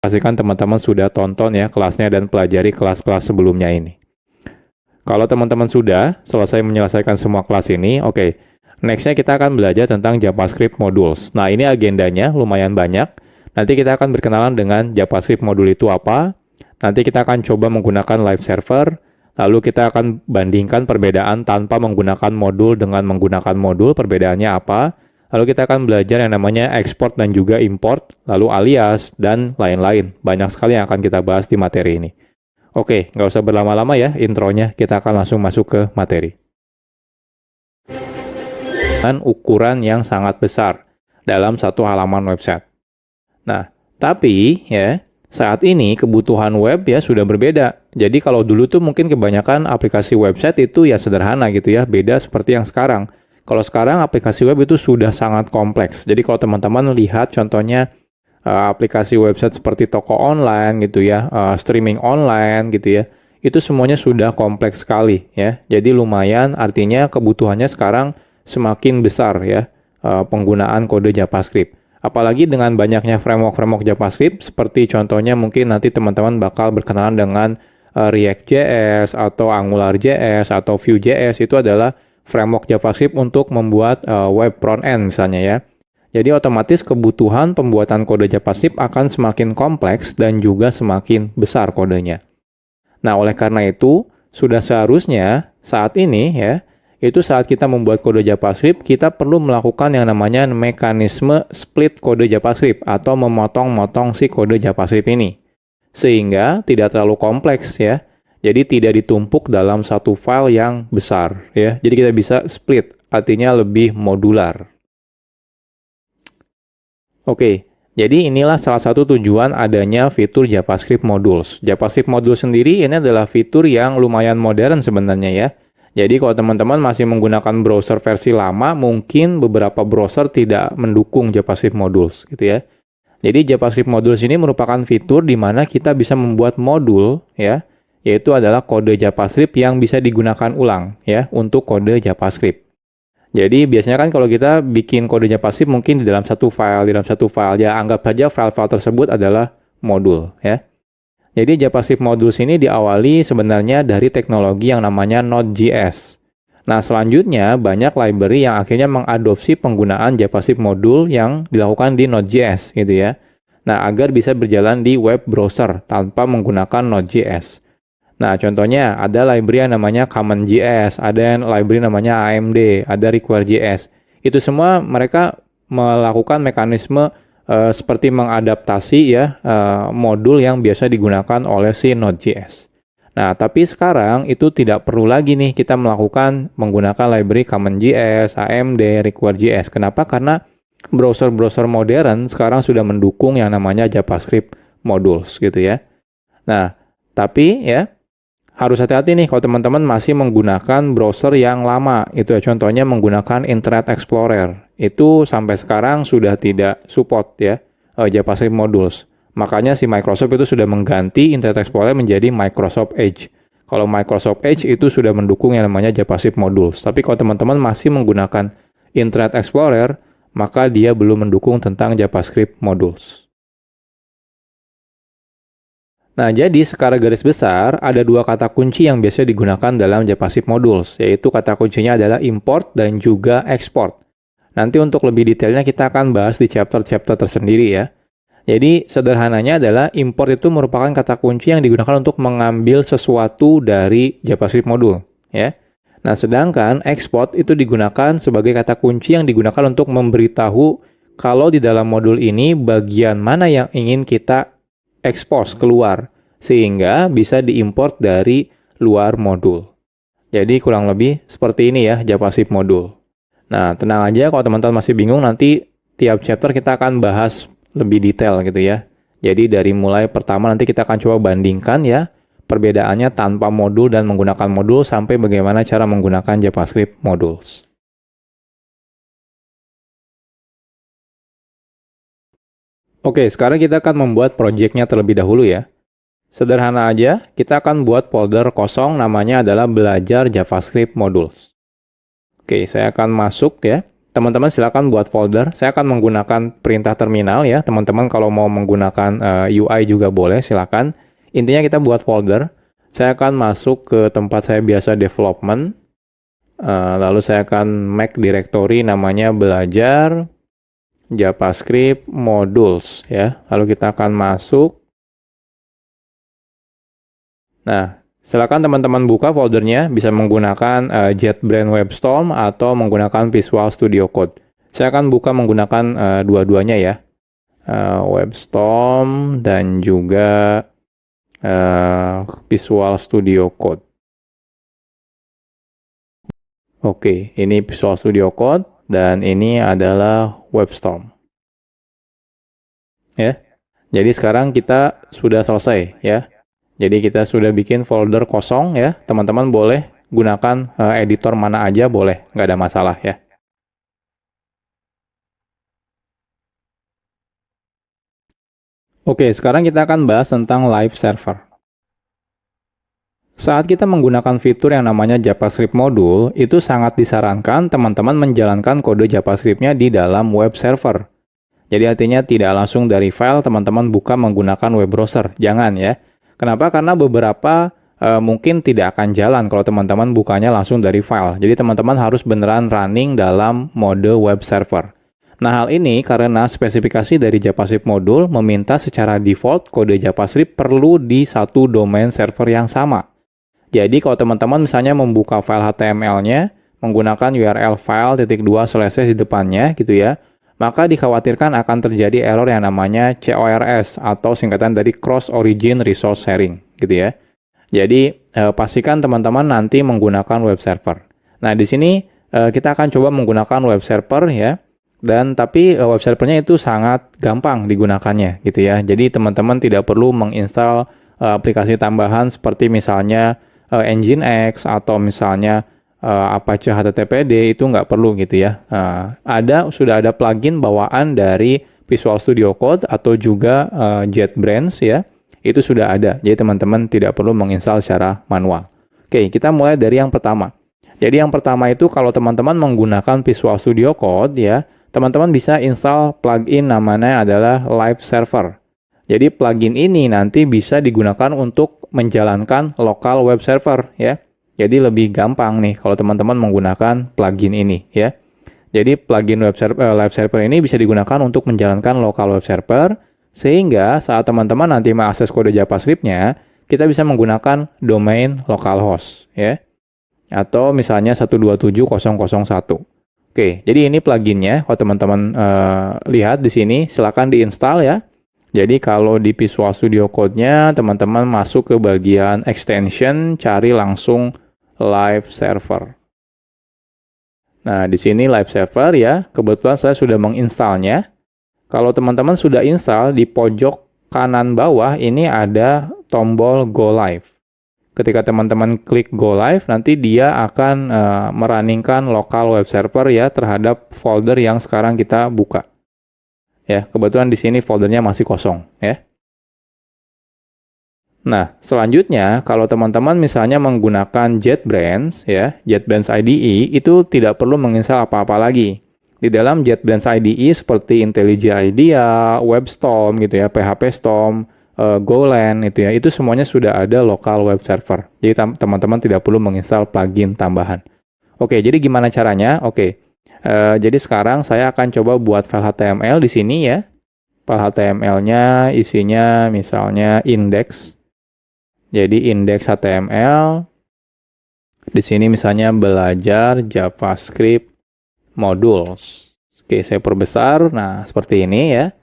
pastikan teman-teman sudah tonton ya kelasnya dan pelajari kelas-kelas sebelumnya ini. Kalau teman-teman sudah selesai menyelesaikan semua kelas ini, oke. Nextnya kita akan belajar tentang JavaScript Modules. Nah, ini agendanya lumayan banyak. Nanti kita akan berkenalan dengan JavaScript modul itu apa. Nanti kita akan coba menggunakan live server. Lalu kita akan bandingkan perbedaan tanpa menggunakan modul dengan menggunakan modul, perbedaannya apa. Lalu kita akan belajar yang namanya export dan juga import, lalu alias, dan lain-lain. Banyak sekali yang akan kita bahas di materi ini. Oke, nggak usah berlama-lama ya intronya, kita akan langsung masuk ke materi. Dan ukuran yang sangat besar dalam satu halaman website. Nah, tapi ya, saat ini kebutuhan web ya sudah berbeda. Jadi kalau dulu tuh mungkin kebanyakan aplikasi website itu ya sederhana gitu ya, beda seperti yang sekarang. Kalau sekarang aplikasi web itu sudah sangat kompleks. Jadi kalau teman-teman lihat contohnya aplikasi website seperti toko online gitu ya, streaming online gitu ya, itu semuanya sudah kompleks sekali ya. Jadi lumayan, artinya kebutuhannya sekarang semakin besar ya, penggunaan kode JavaScript. Apalagi dengan banyaknya framework-framework JavaScript, seperti contohnya mungkin nanti teman-teman bakal berkenalan dengan React.js atau AngularJS atau Vue.js, itu adalah framework JavaScript untuk membuat web front-end misalnya ya. Jadi otomatis kebutuhan pembuatan kode JavaScript akan semakin kompleks dan juga semakin besar kodenya. Nah, oleh karena itu, sudah seharusnya saat ini ya, itu saat kita membuat kode JavaScript, kita perlu melakukan yang namanya mekanisme split kode JavaScript atau memotong-motong si kode JavaScript ini. Sehingga tidak terlalu kompleks ya. Jadi tidak ditumpuk dalam satu file yang besar ya. Jadi kita bisa split, artinya lebih modular. Oke, jadi inilah salah satu tujuan adanya fitur JavaScript Modules. JavaScript Modules sendiri ini adalah fitur yang lumayan modern sebenarnya ya. Jadi kalau teman-teman masih menggunakan browser versi lama, mungkin beberapa browser tidak mendukung JavaScript Modules gitu ya. Jadi JavaScript Modules ini merupakan fitur di mana kita bisa membuat modul ya, yaitu adalah kode JavaScript yang bisa digunakan ulang ya untuk kode JavaScript. Jadi biasanya kan kalau kita bikin kode JavaScript mungkin di dalam satu file, ya anggap saja file-file tersebut adalah modul ya. Jadi JavaScript Modules ini diawali sebenarnya dari teknologi yang namanya Node.js. Nah, selanjutnya banyak library yang akhirnya mengadopsi penggunaan JavaScript modul yang dilakukan di Node.js gitu ya. Nah, agar bisa berjalan di web browser tanpa menggunakan Node.js. Nah, contohnya ada library yang namanya CommonJS, ada yang library namanya AMD, ada Require.js. Itu semua mereka melakukan mekanisme seperti mengadaptasi ya modul yang biasa digunakan oleh si Node.js. Nah, tapi sekarang itu tidak perlu lagi nih kita menggunakan library CommonJS, AMD, Require.js. Kenapa? Karena browser-browser modern sekarang sudah mendukung yang namanya JavaScript Modules gitu ya. Nah, tapi ya harus hati-hati nih kalau teman-teman masih menggunakan browser yang lama. Itu ya, contohnya menggunakan Internet Explorer. Itu sampai sekarang sudah tidak support ya JavaScript Modules. Makanya si Microsoft itu sudah mengganti Internet Explorer menjadi Microsoft Edge. Kalau Microsoft Edge itu sudah mendukung yang namanya JavaScript Modules. Tapi kalau teman-teman masih menggunakan Internet Explorer, maka dia belum mendukung tentang JavaScript Modules. Nah, jadi secara garis besar, ada dua kata kunci yang biasa digunakan dalam JavaScript Modules, yaitu kata kuncinya adalah import dan juga export. Nanti untuk lebih detailnya kita akan bahas di chapter-chapter tersendiri ya. Jadi, sederhananya adalah import itu merupakan kata kunci yang digunakan untuk mengambil sesuatu dari JavaScript modul, ya. Nah, sedangkan export itu digunakan sebagai kata kunci yang digunakan untuk memberitahu kalau di dalam modul ini bagian mana yang ingin kita expose keluar, sehingga bisa diimport dari luar modul. Jadi kurang lebih seperti ini ya JavaScript modul. Nah, tenang aja kalau teman-teman masih bingung, nanti tiap chapter kita akan bahas lebih detail gitu ya. Jadi dari mulai pertama nanti kita akan coba bandingkan ya perbedaannya tanpa modul dan menggunakan modul sampai bagaimana cara menggunakan JavaScript modules. Oke, sekarang kita akan membuat project-nya terlebih dahulu ya. Sederhana aja, kita akan buat folder kosong namanya adalah belajar JavaScript modules. Oke, saya akan masuk ya. teman-teman silakan buat folder. Saya akan menggunakan perintah terminal ya. Teman-teman kalau mau menggunakan UI juga boleh, silakan. Intinya kita buat folder. Saya akan masuk ke tempat saya biasa development. Lalu saya akan make directory namanya belajar JavaScript modules ya. Lalu kita akan masuk. Nah, silakan teman-teman buka foldernya, bisa menggunakan JetBrains WebStorm atau menggunakan Visual Studio Code. Saya akan buka menggunakan dua-duanya ya, WebStorm dan juga Visual Studio Code. Oke, ini Visual Studio Code dan ini adalah WebStorm. Ya, jadi sekarang kita sudah selesai ya. Jadi kita sudah bikin folder kosong ya, teman-teman boleh gunakan editor mana aja boleh, nggak ada masalah ya. Oke, sekarang kita akan bahas tentang live server. Saat kita menggunakan fitur yang namanya JavaScript module, itu sangat disarankan teman-teman menjalankan kode JavaScript-nya di dalam web server. Jadi artinya tidak langsung dari file teman-teman buka menggunakan web browser, jangan ya. Kenapa? Karena beberapa mungkin tidak akan jalan kalau teman-teman bukanya langsung dari file. Jadi teman-teman harus beneran running dalam mode web server. Nah, hal ini karena spesifikasi dari JavaScript module meminta secara default kode JavaScript perlu di satu domain server yang sama. Jadi kalau teman-teman misalnya membuka file HTML-nya menggunakan URL file.2// di depannya gitu ya, maka dikhawatirkan akan terjadi error yang namanya CORS atau singkatan dari Cross Origin Resource Sharing gitu ya. Jadi pastikan teman-teman nanti menggunakan web server. Nah, di sini kita akan coba menggunakan web server ya. Dan tapi web servernya itu sangat gampang digunakannya gitu ya. Jadi teman-teman tidak perlu menginstal aplikasi tambahan seperti misalnya Nginx atau misalnya Apache HTTPD, itu nggak perlu gitu ya. Sudah ada plugin bawaan dari Visual Studio Code atau juga JetBrains ya. Itu sudah ada. Jadi teman-teman tidak perlu menginstal secara manual. Oke, kita mulai dari yang pertama. Jadi yang pertama itu kalau teman-teman menggunakan Visual Studio Code ya, teman-teman bisa install plugin namanya adalah Live Server. Jadi plugin ini nanti bisa digunakan untuk menjalankan local web server ya. Jadi lebih gampang nih kalau teman-teman menggunakan plugin ini ya. Jadi plugin live server ini bisa digunakan untuk menjalankan local web server sehingga saat teman-teman nanti mengakses kode JavaScript-nya, kita bisa menggunakan domain localhost ya. Atau misalnya 127.0.0.1. Oke, jadi ini pluginnya. Kalau teman-teman lihat di sini, silakan diinstal ya. Jadi kalau di Visual Studio Code-nya, teman-teman masuk ke bagian extension, cari langsung live server. Nah, di sini live server ya, kebetulan saya sudah menginstalnya. Kalau teman-teman sudah install, di pojok kanan bawah ini ada tombol Go Live. Ketika teman-teman klik Go Live, nanti dia akan merunningkan local web server ya terhadap folder yang sekarang kita buka. Ya, kebetulan di sini foldernya masih kosong ya. Nah, selanjutnya kalau teman-teman misalnya menggunakan JetBrains ya, JetBrains IDE itu tidak perlu menginstal apa-apa lagi. Di dalam JetBrains IDE seperti IntelliJ IDEA, WebStorm gitu ya, PHP Storm, Golang itu ya, itu semuanya sudah ada local web server. Jadi teman-teman tidak perlu menginstal plugin tambahan. Oke, jadi gimana caranya? Oke. Jadi sekarang saya akan coba buat file HTML di sini ya. File HTML-nya isinya misalnya index. Jadi index HTML. Di sini misalnya belajar JavaScript modules. Oke, saya perbesar. Nah, seperti ini ya.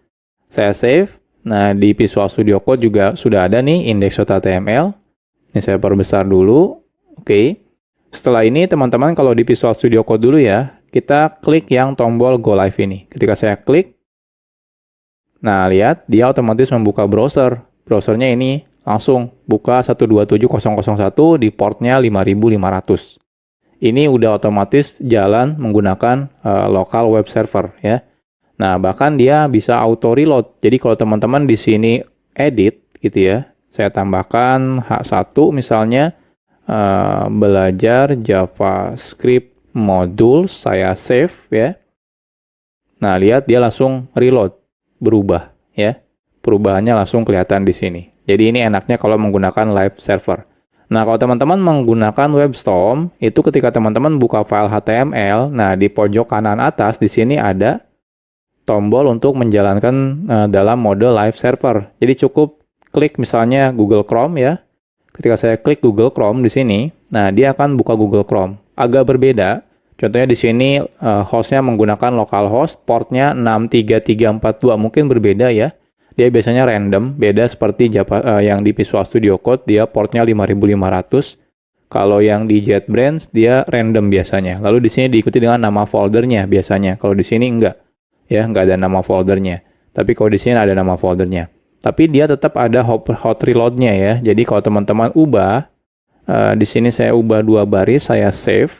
Saya save. Nah, di Visual Studio Code juga sudah ada nih index.html. Ini saya perbesar dulu. Oke. Setelah ini teman-teman kalau di Visual Studio Code dulu ya, kita klik yang tombol Go Live ini. Ketika saya klik, nah lihat dia otomatis membuka browser. Browsernya ini langsung buka 127.0.0.1 di portnya 5500. Ini udah otomatis jalan menggunakan local web server ya. Nah, bahkan dia bisa auto reload. Jadi kalau teman-teman di sini edit gitu ya, saya tambahkan H1 misalnya belajar JavaScript modules, saya save ya. Nah, lihat dia langsung reload, berubah ya. Perubahannya langsung kelihatan di sini. Jadi ini enaknya kalau menggunakan live server. Nah, kalau teman-teman menggunakan WebStorm, itu ketika teman-teman buka file HTML, nah di pojok kanan atas di sini ada tombol untuk menjalankan dalam mode live server. Jadi cukup klik misalnya Google Chrome ya. Ketika saya klik Google Chrome di sini, nah dia akan buka Google Chrome. Agak berbeda. Contohnya di sini hostnya menggunakan localhost, portnya 63342, mungkin berbeda ya. Dia biasanya random, beda seperti yang di Visual Studio Code, dia portnya 5500. Kalau yang di JetBrains, dia random biasanya. Lalu di sini diikuti dengan nama foldernya biasanya. Kalau di sini enggak, ya nggak ada nama foldernya. Tapi kalau di sini ada nama foldernya. Tapi dia tetap ada hot reload-nya ya. Jadi kalau teman-teman ubah, di sini saya ubah 2 baris, saya save,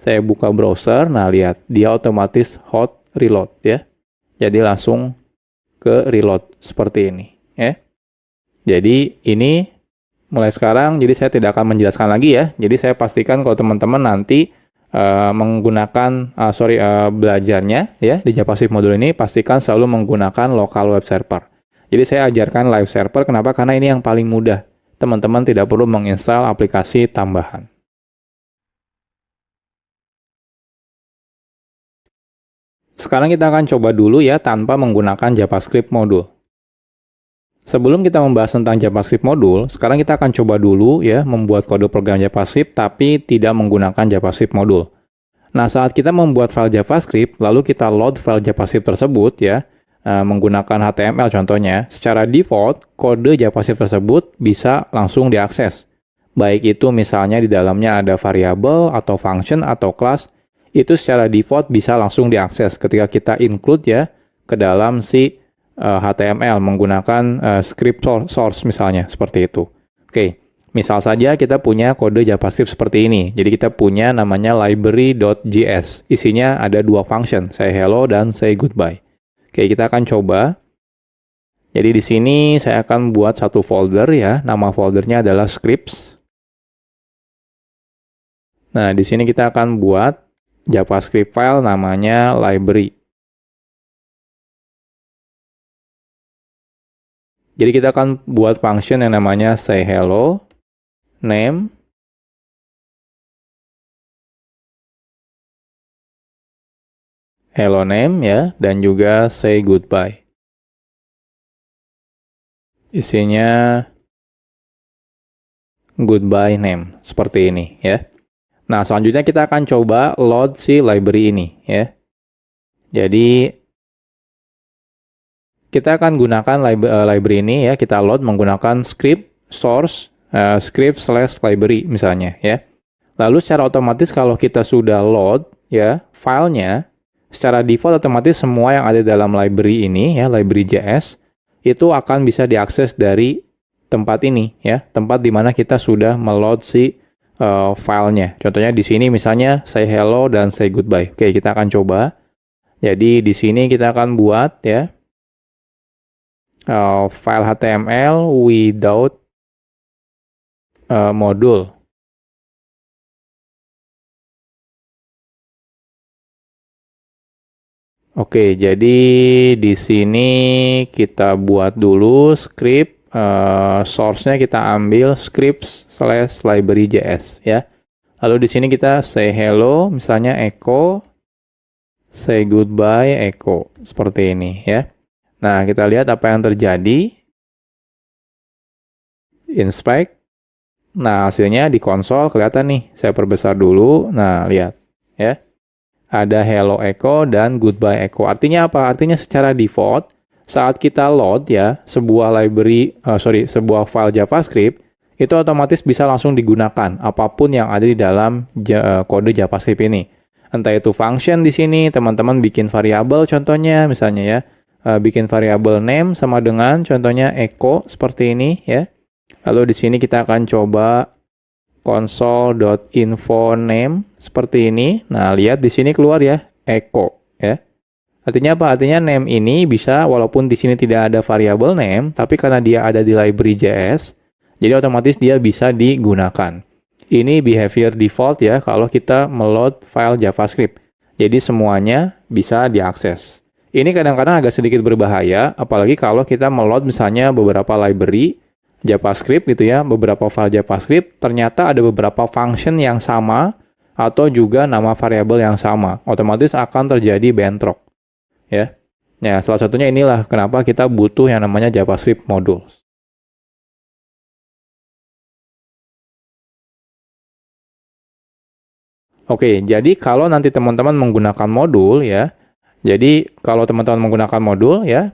saya buka browser, nah lihat, dia otomatis hot reload ya. Jadi langsung ke reload seperti ini ya. Jadi ini mulai sekarang, jadi saya tidak akan menjelaskan lagi ya. Jadi saya pastikan kalau teman-teman nanti menggunakan belajarnya ya di JavaScript modul ini, pastikan selalu menggunakan local web server. Jadi saya ajarkan live server, kenapa? Karena ini yang paling mudah. Teman-teman tidak perlu menginstal aplikasi tambahan. Sekarang kita akan coba dulu ya tanpa menggunakan JavaScript modul. Sebelum kita membahas tentang JavaScript modul, sekarang kita akan coba dulu ya membuat kode program JavaScript tapi tidak menggunakan JavaScript modul. Nah, saat kita membuat file JavaScript, lalu kita load file JavaScript tersebut ya, menggunakan HTML contohnya, secara default kode JavaScript tersebut bisa langsung diakses. Baik itu misalnya di dalamnya ada variabel atau function atau class, itu secara default bisa langsung diakses ketika kita include ya ke dalam si HTML menggunakan script source misalnya, seperti itu. Oke, misal saja kita punya kode JavaScript seperti ini. Jadi kita punya namanya library.js. Isinya ada 2 function, say hello dan say goodbye. Oke, kita akan coba. Jadi di sini saya akan buat satu folder ya. Nama foldernya adalah scripts. Nah, di sini kita akan buat JavaScript file namanya library. Jadi kita akan buat function yang namanya say hello, name, hello name ya, dan juga say goodbye. Isinya goodbye name, seperti ini ya. Nah, selanjutnya kita akan coba load si library ini ya. Jadi kita akan gunakan library ini ya, kita load menggunakan script source script/library misalnya ya. Lalu secara otomatis kalau kita sudah load ya filenya, secara default otomatis semua yang ada dalam library ini ya, library.js itu akan bisa diakses dari tempat ini ya, tempat di mana kita sudah meload si filenya. Contohnya di sini misalnya say hello dan say goodbye. Oke, kita akan coba. Jadi di sini kita akan buat ya file HTML without module. Oke, jadi di sini kita buat dulu script. Source-nya kita ambil scripts/library.js ya. Lalu di sini kita say hello, misalnya echo, say goodbye, echo, seperti ini ya. Nah, kita lihat apa yang terjadi. Inspect. Nah, hasilnya di konsol kelihatan nih. Saya perbesar dulu. Nah, lihat ya. Ada hello echo dan goodbye echo. Artinya apa? Artinya secara default saat kita load ya sebuah sebuah file JavaScript, itu otomatis bisa langsung digunakan apapun yang ada di dalam kode JavaScript ini. Entah itu function di sini, teman-teman bikin variabel contohnya misalnya ya, bikin variabel name sama dengan contohnya echo seperti ini ya. Lalu di sini kita akan coba console.info name seperti ini. Nah, lihat di sini keluar ya echo ya. Artinya apa? Artinya name ini bisa, walaupun di sini tidak ada variabel name, tapi karena dia ada di library.js, jadi otomatis dia bisa digunakan. Ini behavior default ya kalau kita meload file JavaScript. Jadi semuanya bisa diakses. Ini kadang-kadang agak sedikit berbahaya, apalagi kalau kita meload misalnya beberapa library JavaScript gitu ya, beberapa file JavaScript, ternyata ada beberapa function yang sama, atau juga nama variabel yang sama. Otomatis akan terjadi bentrok. Ya. Nah, salah satunya inilah kenapa kita butuh yang namanya JavaScript modules. Oke, jadi kalau nanti teman-teman menggunakan modul ya, jadi kalau teman-teman menggunakan modul ya,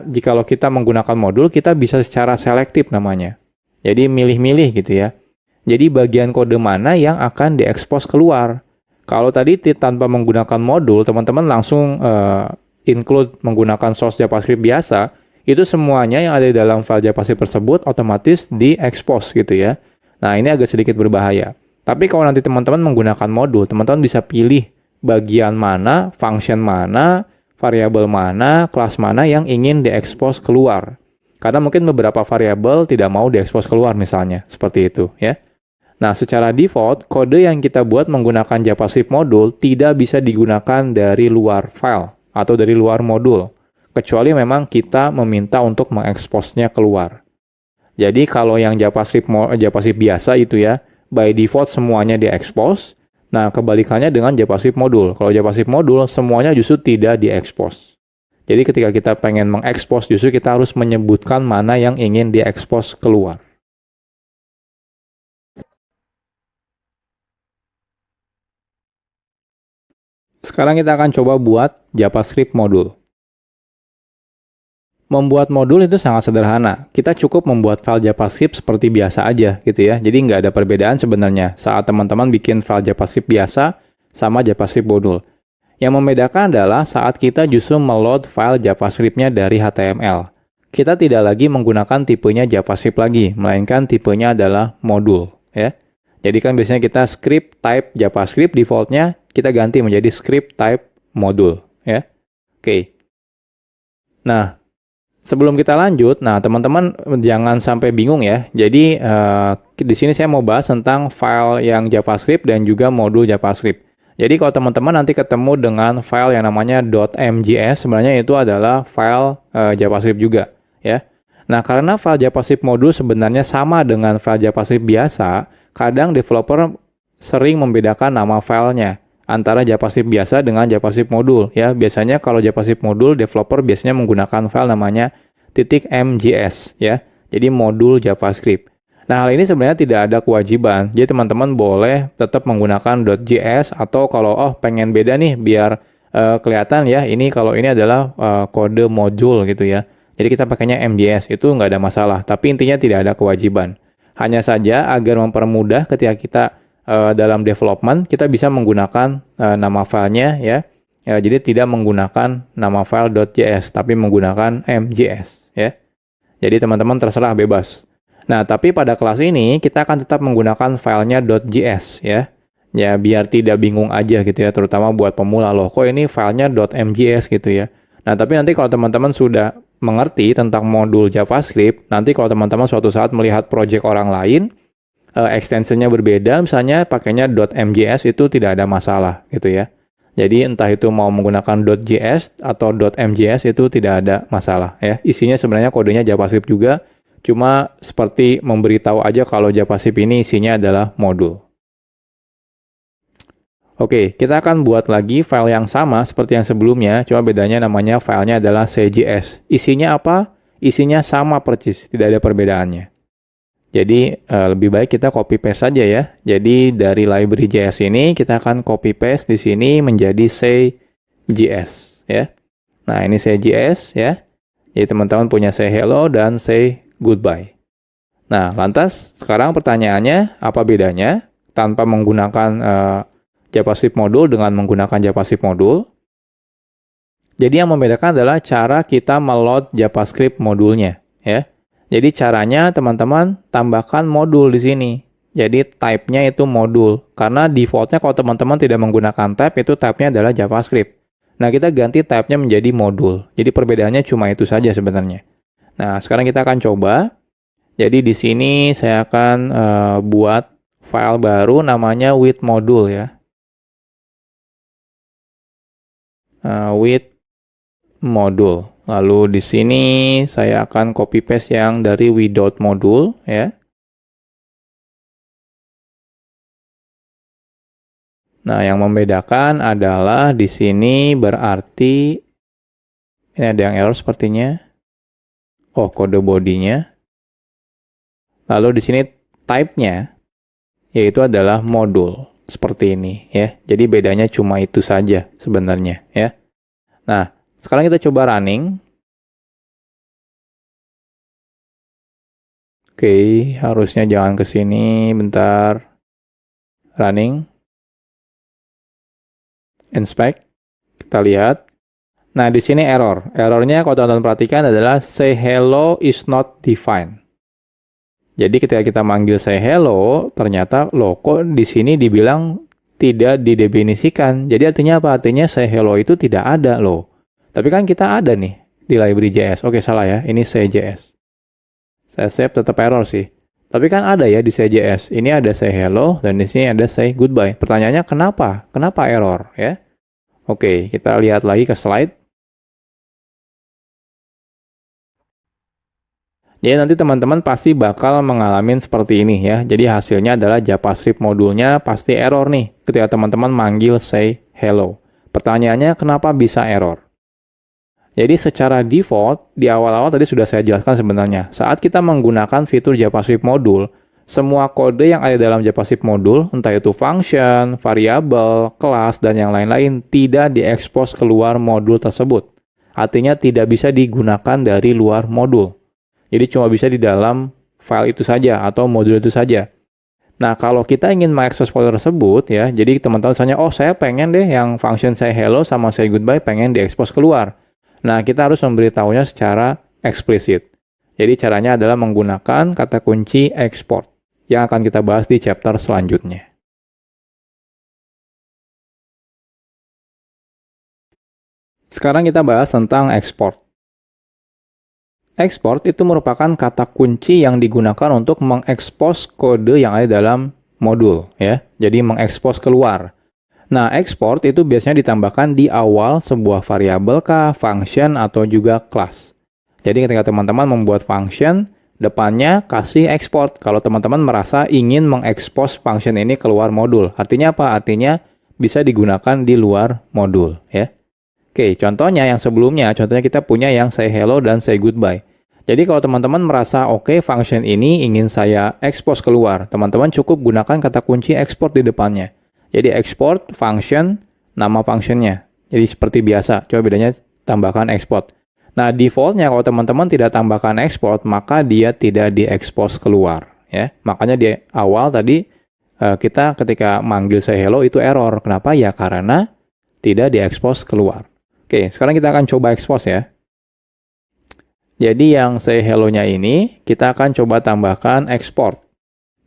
jikalau kita menggunakan modul, kita bisa secara selektif namanya. Jadi milih-milih gitu ya. Jadi bagian kode mana yang akan diekspos keluar. Kalau tadi tanpa menggunakan modul, teman-teman langsung include menggunakan source JavaScript biasa, itu semuanya yang ada di dalam file JavaScript tersebut otomatis diekspos gitu ya. Nah, ini agak sedikit berbahaya. Tapi kalau nanti teman-teman menggunakan modul, teman-teman bisa pilih bagian mana, function mana, variabel mana, kelas mana yang ingin diekspos keluar. Karena mungkin beberapa variabel tidak mau diekspos keluar misalnya, seperti itu ya. Nah, secara default, kode yang kita buat menggunakan JavaScript modul tidak bisa digunakan dari luar file atau dari luar modul, kecuali memang kita meminta untuk mengeksposnya keluar. Jadi kalau yang JavaScript biasa itu ya, by default semuanya diekspos. Nah, kebalikannya dengan JavaScript modul. Kalau JavaScript modul, semuanya justru tidak diekspos. Jadi ketika kita pengen mengekspos, justru kita harus menyebutkan mana yang ingin diekspos keluar. Sekarang kita akan coba buat JavaScript modul. Membuat modul itu sangat sederhana. Kita cukup membuat file JavaScript seperti biasa aja gitu ya. Jadi nggak ada perbedaan sebenarnya saat teman-teman bikin file JavaScript biasa sama JavaScript modul. Yang membedakan adalah saat kita justru meload file JavaScript-nya dari HTML. Kita tidak lagi menggunakan tipenya JavaScript lagi, melainkan tipenya adalah modul ya. Jadi kan biasanya kita script type JavaScript, defaultnya kita ganti menjadi script type modul ya. Oke. Nah, sebelum kita lanjut, nah teman-teman jangan sampai bingung ya. Jadi di sini saya mau bahas tentang file yang JavaScript dan juga modul JavaScript. Jadi kalau teman-teman nanti ketemu dengan file yang namanya .mjs, sebenarnya itu adalah file JavaScript juga ya. Nah, karena file JavaScript modul sebenarnya sama dengan file JavaScript biasa, kadang developer sering membedakan nama filenya antara JavaScript biasa dengan JavaScript modul ya. Biasanya kalau JavaScript modul, developer biasanya menggunakan file namanya .mjs ya. Jadi modul JavaScript. Nah, hal ini sebenarnya tidak ada kewajiban. Jadi teman-teman boleh tetap menggunakan .js atau kalau pengen beda nih biar kelihatan ya, ini kalau ini adalah kode modul gitu ya. Jadi kita pakainya MJS, itu nggak ada masalah. Tapi intinya tidak ada kewajiban. Hanya saja agar mempermudah ketika kita dalam development, kita bisa menggunakan nama filenya ya. Jadi tidak menggunakan nama file .js, tapi menggunakan MJS ya. Jadi teman-teman terserah bebas. Nah, tapi pada kelas ini kita akan tetap menggunakan filenya .js ya. Ya, biar tidak bingung aja gitu ya, terutama buat pemula loh. Kok ini filenya .mjs gitu ya. Nah, tapi nanti kalau teman-teman sudah mengerti tentang modul JavaScript, nanti kalau teman-teman suatu saat melihat project orang lain, extensionnya berbeda, misalnya pakainya .mjs, itu tidak ada masalah gitu ya. Jadi entah itu mau menggunakan .js atau .mjs itu tidak ada masalah ya. Isinya sebenarnya kodenya JavaScript juga, cuma seperti memberitahu aja kalau JavaScript ini isinya adalah modul. Oke, kita akan buat lagi file yang sama seperti yang sebelumnya, cuma bedanya namanya filenya adalah CJS. Isinya apa? Isinya sama persis, tidak ada perbedaannya. Jadi lebih baik kita copy paste saja ya. Jadi dari library JS ini kita akan copy paste di sini menjadi CJS ya. Nah, ini CJS ya. Jadi teman-teman punya say hello dan say goodbye. Nah, lantas sekarang pertanyaannya apa bedanya tanpa menggunakan JavaScript modul dengan menggunakan JavaScript modul? Jadi yang membedakan adalah cara kita meload JavaScript modulnya ya. Jadi caranya teman-teman tambahkan modul di sini. Jadi type-nya itu modul. Karena default-nya kalau teman-teman tidak menggunakan type, itu type-nya adalah JavaScript. Nah, kita ganti type-nya menjadi modul. Jadi perbedaannya cuma itu saja sebenarnya. Nah, sekarang kita akan coba. Jadi di sini saya akan buat file baru namanya with module ya. With modul. Lalu di sini saya akan copy paste yang dari without modul ya. Nah, yang membedakan adalah di sini berarti ini ada yang error sepertinya. Oh, kode bodinya. Lalu di sini type-nya yaitu adalah modul seperti ini ya. Jadi bedanya cuma itu saja sebenarnya ya. Nah, sekarang kita coba running. Oke, harusnya jangan ke sini, bentar. Running. Inspect. Kita lihat. Nah, di sini error. Errornya kalau teman-teman perhatikan adalah say hello is not defined. Jadi ketika kita manggil say hello, ternyata loh kok di sini dibilang tidak didefinisikan. Jadi artinya apa? Artinya say hello itu tidak ada loh. Tapi kan kita ada nih di library.js. Oke, salah ya. Ini say.js. Saya save tetap error sih. Tapi kan ada ya di say.js. Ini ada say hello dan di sini ada say goodbye. Pertanyaannya kenapa? Kenapa error ya? Oke, kita lihat lagi ke slide. Jadi nanti teman-teman pasti bakal mengalami seperti ini ya. Jadi hasilnya adalah JavaScript modulnya pasti error nih ketika teman-teman manggil say hello. Pertanyaannya kenapa bisa error? Jadi secara default di awal-awal tadi sudah saya jelaskan sebenarnya. Saat kita menggunakan fitur JavaScript modul, semua kode yang ada dalam JavaScript modul, entah itu function, variabel, kelas, dan yang lain-lain tidak diekspos keluar modul tersebut. Artinya tidak bisa digunakan dari luar modul. Jadi cuma bisa di dalam file itu saja atau modul itu saja. Nah, kalau kita ingin mengakses folder tersebut ya, jadi teman-teman misalnya, oh saya pengen deh yang function say hello sama say goodbye pengen diekspos keluar. Nah, kita harus memberitahunya secara eksplisit. Jadi caranya adalah menggunakan kata kunci export yang akan kita bahas di chapter selanjutnya. Sekarang kita bahas tentang export. Export itu merupakan kata kunci yang digunakan untuk mengekspos kode yang ada dalam modul ya. Jadi mengekspos keluar. Nah, export itu biasanya ditambahkan di awal sebuah variabel kah, function atau juga kelas. Jadi ketika teman-teman membuat function, depannya kasih export kalau teman-teman merasa ingin mengekspos function ini keluar modul. Artinya apa? Artinya bisa digunakan di luar modul ya. Oke, contohnya yang sebelumnya, contohnya kita punya yang say hello dan say goodbye. Jadi kalau teman-teman merasa oke, function ini ingin saya expose keluar, teman-teman cukup gunakan kata kunci export di depannya. Jadi export function, nama functionnya. Jadi seperti biasa, coba bedanya tambahkan export. Nah, defaultnya kalau teman-teman tidak tambahkan export, maka dia tidak diekspos keluar. Ya, makanya di awal tadi kita ketika manggil say hello itu error. Kenapa? Ya karena tidak diekspos keluar. Oke, sekarang kita akan coba expose ya. Jadi yang say hello-nya ini, kita akan coba tambahkan export.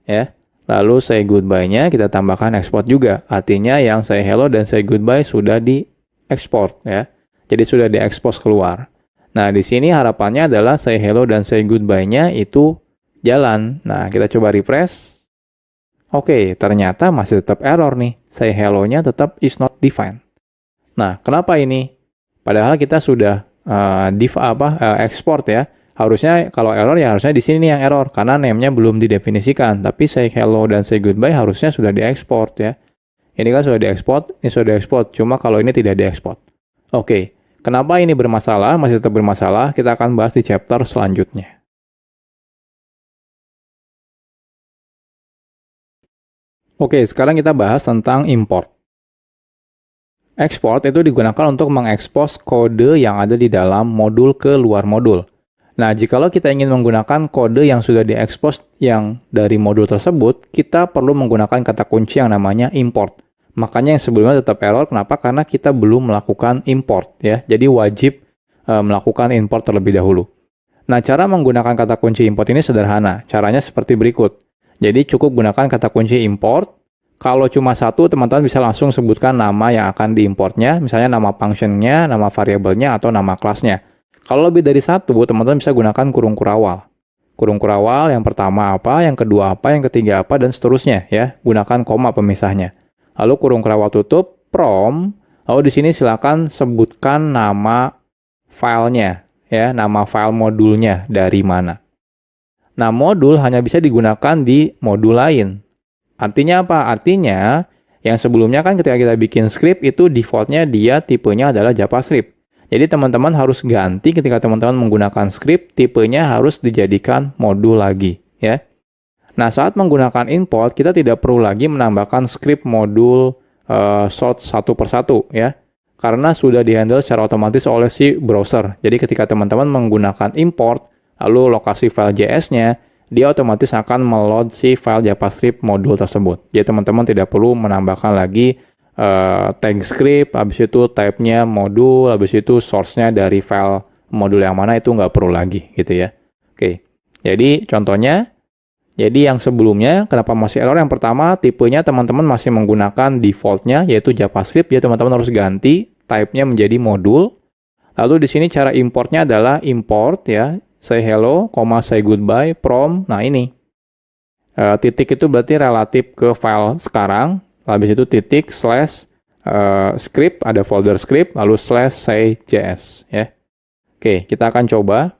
Ya. Lalu say goodbye-nya kita tambahkan export juga. Artinya yang say hello dan say goodbye sudah diekspor ya. Jadi sudah diekspos keluar. Nah, di sini harapannya adalah say hello dan say goodbye-nya itu jalan. Nah, kita coba refresh. Oke, ternyata masih tetap error nih. Say hello-nya tetap is not defined. Nah, kenapa ini? Padahal kita sudah export ya. Harusnya kalau error ya harusnya di sini yang error karena name-nya belum didefinisikan. Tapi say hello dan say goodbye harusnya sudah diekspor ya. Ini kan sudah diekspor, ini sudah diekspor. Cuma kalau ini tidak diekspor. Oke, kenapa ini bermasalah? Masih tetap bermasalah. Kita akan bahas di chapter selanjutnya. Oke, sekarang kita bahas tentang import. Export itu digunakan untuk mengekspos kode yang ada di dalam modul ke luar modul. Nah, jikalau kita ingin menggunakan kode yang sudah diekspos yang dari modul tersebut, kita perlu menggunakan kata kunci yang namanya import. Makanya yang sebelumnya tetap error, kenapa? Karena kita belum melakukan import ya. Jadi wajib melakukan import terlebih dahulu. Nah, cara menggunakan kata kunci import ini sederhana. Caranya seperti berikut. Jadi cukup gunakan kata kunci import. Kalau cuma satu, teman-teman bisa langsung sebutkan nama yang akan diimportnya, misalnya nama functionnya, nama variabelnya, atau nama kelasnya. Kalau lebih dari satu, teman-teman bisa gunakan kurung kurawal. Kurung kurawal yang pertama apa, yang kedua apa, yang ketiga apa, dan seterusnya ya. Gunakan koma pemisahnya. Lalu kurung kurawal tutup, from, lalu di sini silakan sebutkan nama filenya, ya, nama file modulnya dari mana. Nah, modul hanya bisa digunakan di modul lain. Artinya apa? Artinya, yang sebelumnya kan ketika kita bikin script itu defaultnya dia tipenya adalah JavaScript. Jadi teman-teman harus ganti ketika teman-teman menggunakan script, tipenya harus dijadikan modul lagi, ya. Nah, saat menggunakan import, kita tidak perlu lagi menambahkan script modul sort satu persatu, ya. Karena sudah dihandle secara otomatis oleh si browser. Jadi ketika teman-teman menggunakan import, lalu lokasi file JS-nya, dia otomatis akan meload si file JavaScript modul tersebut. Jadi teman-teman tidak perlu menambahkan lagi tag script, habis itu type-nya modul, habis itu source-nya dari file modul yang mana, itu nggak perlu lagi gitu ya. Oke, jadi contohnya, jadi yang sebelumnya kenapa masih error? Yang pertama, tipenya teman-teman masih menggunakan default-nya yaitu JavaScript, ya teman-teman harus ganti type-nya menjadi modul. Lalu di sini cara importnya adalah import ya, say hello, say goodbye from. Nah ini titik itu berarti relatif ke file sekarang. Habis itu titik slash script, ada folder script, lalu slash say js ya. Oke, kita akan coba.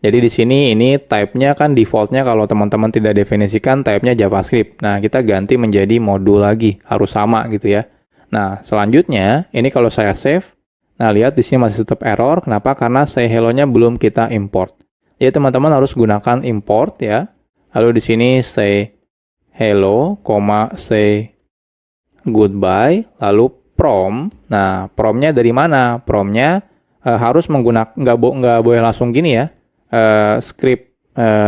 Jadi di sini ini type-nya kan default-nya kalau teman-teman tidak definisikan type-nya JavaScript. Nah, kita ganti menjadi modul lagi, harus sama gitu ya. Nah, selanjutnya ini kalau saya save, nah lihat di sini masih tetap error. Kenapa? Karena say hello-nya belum kita import. Jadi teman-teman harus gunakan import ya. Lalu di sini say hello, say goodbye, lalu from. Nah, from-nya dari mana? From-nya harus menggunakan, nggak boleh langsung gini ya. Script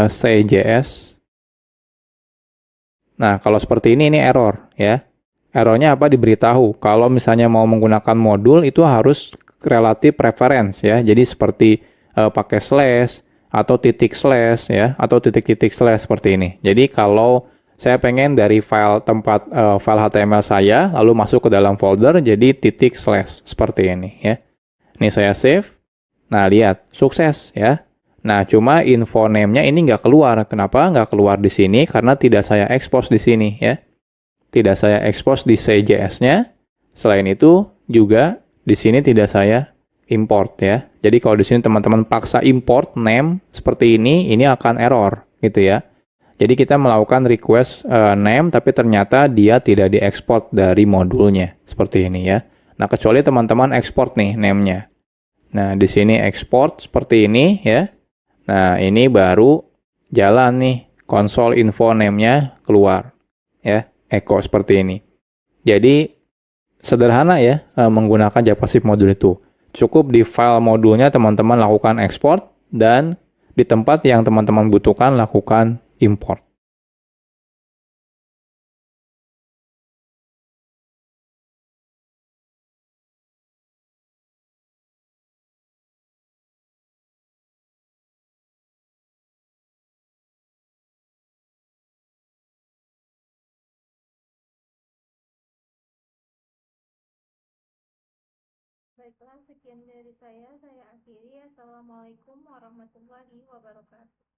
say.js. Nah, kalau seperti ini error ya. Errornya apa? Diberitahu kalau misalnya mau menggunakan modul itu harus relatif reference ya. Jadi seperti pakai slash atau titik slash ya, atau titik-titik slash seperti ini. Jadi kalau saya pengen dari file tempat file HTML saya lalu masuk ke dalam folder, jadi titik slash seperti ini ya. Ini saya save. Nah, lihat sukses ya. Nah, cuma info name-nya ini nggak keluar. Kenapa nggak keluar di sini? Karena tidak saya expose di sini ya. Tidak saya expose di CJS-nya. Selain itu juga di sini tidak saya import ya. Jadi kalau di sini teman-teman paksa import name seperti ini akan error gitu ya. Jadi kita melakukan request name tapi ternyata dia tidak diekspor dari modulnya seperti ini ya. Nah, kecuali teman-teman export nih name-nya. Nah, di sini export seperti ini ya. Nah, ini baru jalan nih, console info name-nya keluar, ya, echo seperti ini. Jadi, sederhana ya, menggunakan JavaScript modul itu. Cukup di file modulnya teman-teman lakukan export, dan di tempat yang teman-teman butuhkan lakukan import. Baiklah, sekian dari saya akhiri. Assalamualaikum warahmatullahi wabarakatuh.